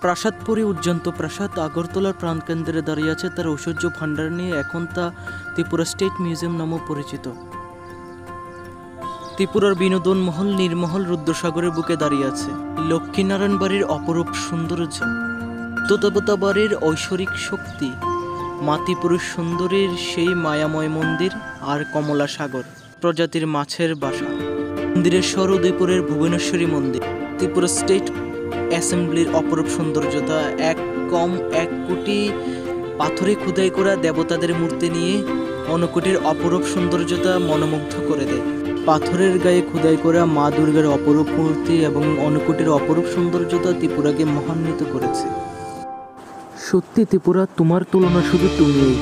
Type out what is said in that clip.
প্রাসাদপুরী উজ্জন্ত প্রাসাদ আগরতলার প্রাণকেন্দ্রে দাঁড়িয়ে আছে তার ঐশ্বর্য ভাণ্ডার নিয়ে। এখন তা ত্রিপুরা স্টেট মিউজিয়াম নামেও পরিচিত। ত্রিপুরার বিনোদন মহল নীরমহল রুদ্রসাগরের বুকে দাঁড়িয়ে আছে। লক্ষ্মীনারায়ণ বাড়ির অপরূপ সৌন্দর্য, দেবতা বাড়ির ঐশ্বরিক শক্তি, মাতৃপুরুষ সুন্দরীর সেই মায়াময় মন্দির আর কমলা সাগর প্রজাতির মাছের বাসা, মন্দিরেশ্বর উদয়পুরের ভুবনেশ্বরী মন্দির, ত্রিপুরা স্টেট অ্যাসেম্বলির অপরূপ সৌন্দর্যতা, এক কোটি পাথরে খোদাই করা দেবতাদের মূর্তি নিয়ে অন্নকূটের অপরূপ সৌন্দর্যতা মনোমুগ্ধ করে দেয়। পাথরের গায়ে খোদাই করা মা দুর্গার অপরূপ মূর্তি এবং অন্নকূটের অপরূপ সৌন্দর্যতা ত্রিপুরাকে মহান্বিত করেছে। সত্যি ত্রিপুরা, তোমার তুলনা শুধু তুমিই।